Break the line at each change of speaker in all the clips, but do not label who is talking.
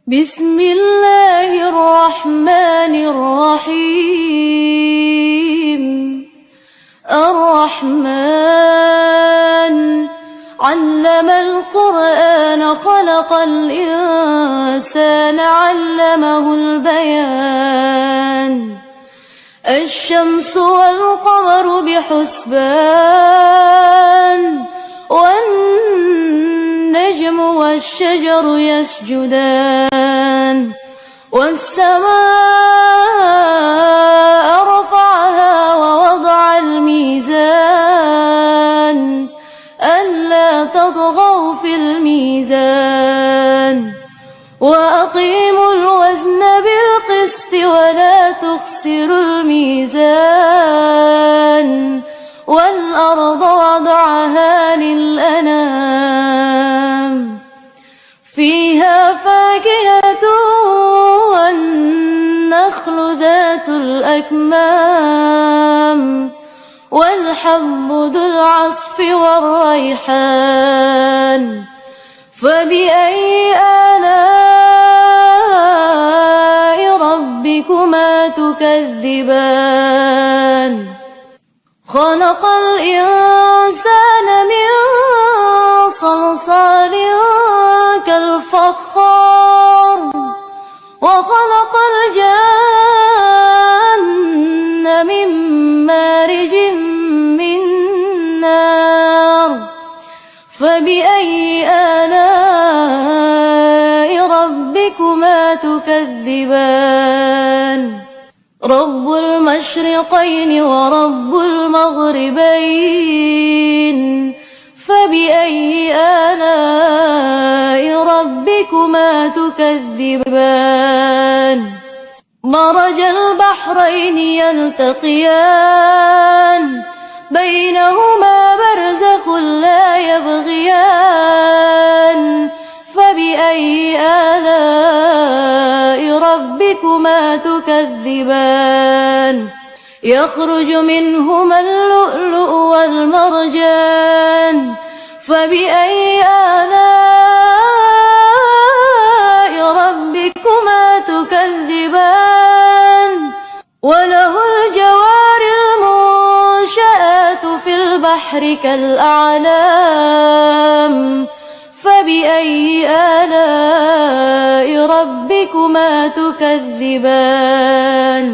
بسم الله الرحمن الرحيم. الرحمن علم القرآن خلق الإنسان علمه البيان. الشمس والقمر بحسبان والنجم والشجر يسجدان. والسماء رفعها ووضع الميزان ألا تطغوا في الميزان وأقيموا الوزن بالقسط ولا تخسروا الميزان. والأرض وضعها للأنام فيها فاكهة والنخل ذات الأكمام والحب ذو العصف والريحان. فبأي آلاء ربكما تكذبان؟ خلق الإنسان من صلصال كالفخار وخلق الجن من مارج من نار. فبأي آلاء ربكما تكذبان؟ رب المشرقين ورب المغربين. فبأي آلاء ربكما تكذبان؟ مرج البحرين يلتقيان بينهما برزخ لا يبغيان. فبأي آلاء ربكما تكذبان؟ يخرج منهما اللؤلؤ والمرجان. فبأي آلاء ربكما تكذبان؟ وله الجوار المنشآت في البحر كالأعلام. فبأي آلاء ربكما تكذبان؟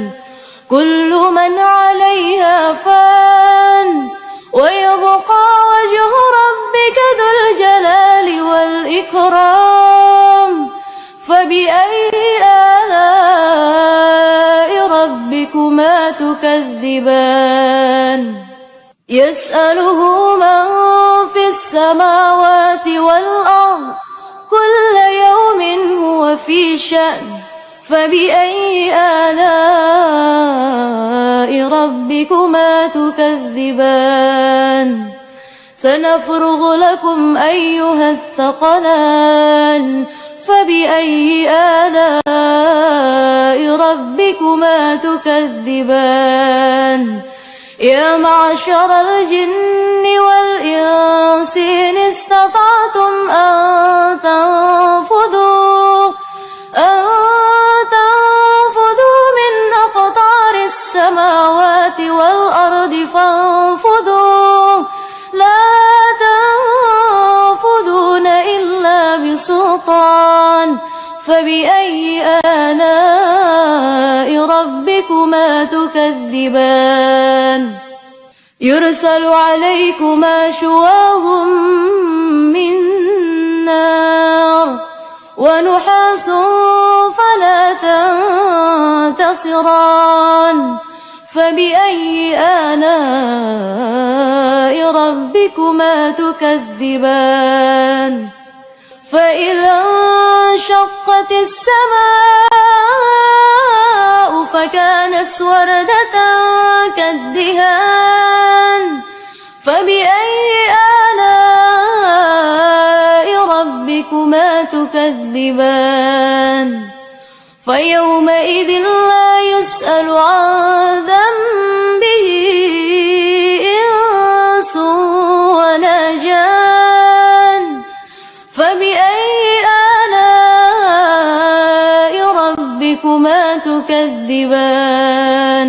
كل من عليها فان ويبقى وجه ربك ذو الجلال والإكرام. فبأي آلاء ربكما تكذبان؟ يسأله من في السماوات والأرض كل يوم هو في شأن. فبأي آلاء ربكما تكذبان؟ سنفرغ لكم أيها الثقلان. فبأي آلاء ربكما تكذبان؟ يا معشر الجن والإنس إن استطعتم أن تنفذوا من أقطار السماوات والأرض فانفذوا لا تنفذون إلا بسلطان. فبأي آلاء ربكما تكذبان؟ يرسل عليكما شواظ من نار ونحاس فلا تنتصران. فبأي آلاء ربكما تكذبان؟ فإذا انشقت السماء فكانت وردة كالدهان. فبأي آلاء ربكما تكذبان؟ فيومئذ لا يسأل عن ذنبه إنس ولا جان. فبأي آلاء ربكما تكذبان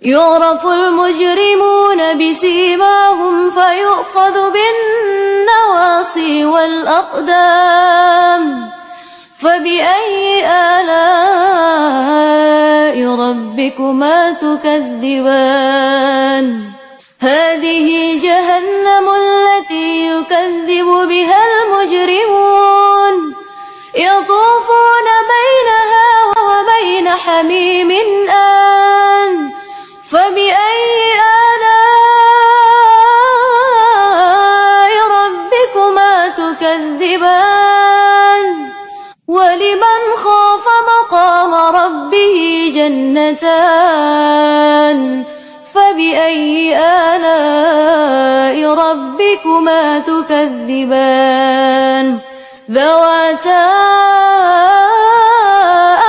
يعرف المجرمون بسيماهم فيؤخذ بالنواصي والأقدام فبأي آلاء ربكما تكذبان هذه جهنم التي يكذب بها المجرمون يطوفون بينها وبين حميم آن فبأي آلاء ربكما تكذبان ولمن خاف مقام ربه جنتان فبأي آلاء ربكما تكذبان ذواتا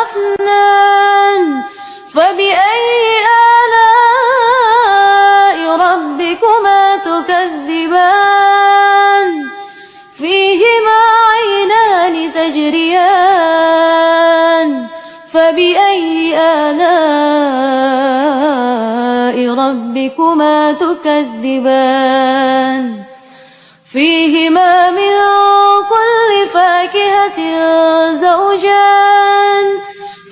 أفنان فبأي آلاء ربكما تكذبان فيهما عينان تجريان فبأي آلاء ربكما تكذبان فيهما من كل فاكهة زوجان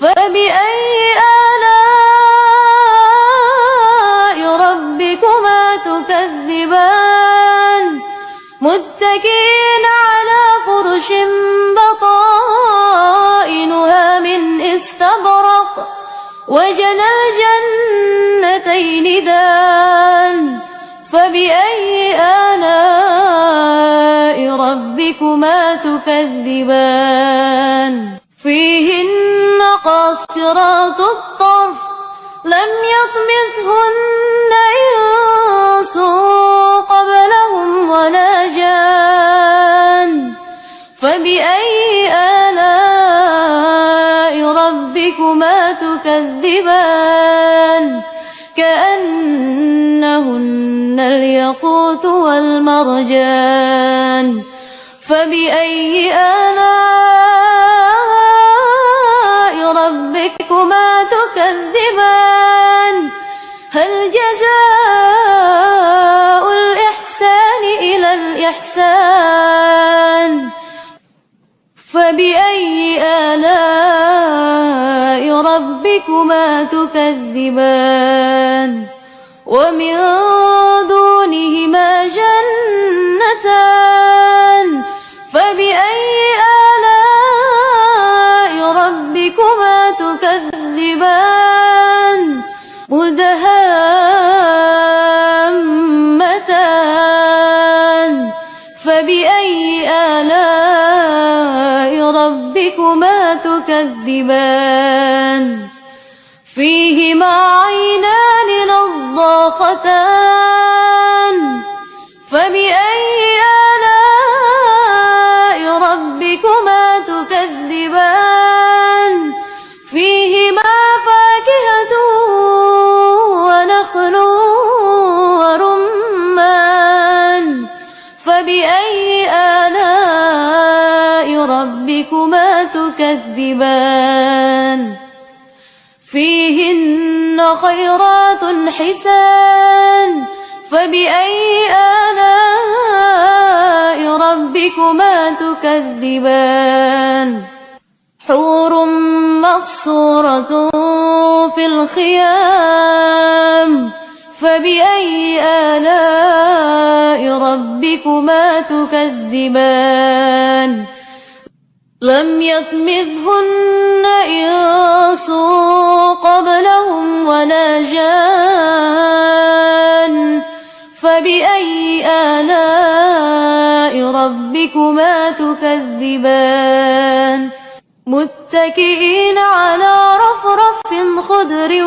فبأي آلاء ربكما تكذبان متكئين على فرش بطائنها من استبرق وجنى الجنتين دان فبأي آلاء ربكما تكذبان فيهن قاصرات الطرف لم يطمثهن إنس قبلهم ولا جان فبأي آلاء ربكما تكذبان كأنهن الياقوت والمرجان فبأي آلاء ربكما تكذبان هل جزاء الإحسان إلى الإحسان فبأي آلاء ربكما تكذبان ومن دونهما جنتان فبأي آلاء ربكما تكذبان مدهامتان فبأي آلاء ربكما تكذبان فيهما عينان نضاختان فبأي آلاء ربكما تكذبان فيهما فاكهة ونخل ورمان فبأي آلاء ربكما تكذبان فيهن خيرات حسان فبأي آلاء ربكما تكذبان حور مقصورة في الخيام فبأي آلاء ربكما تكذبان لم يطمثهن إنس قبلهم ولا جان فبأي آلاء ربكما تكذبان متكئين على رفرف خضر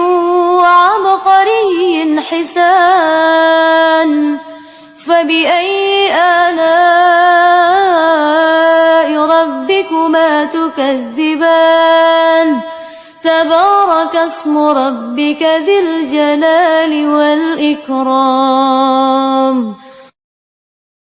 وعبقري حسان فبأي آلاء ربكما تكذبان تبارك اسم ربك ذي الجلال والإكرام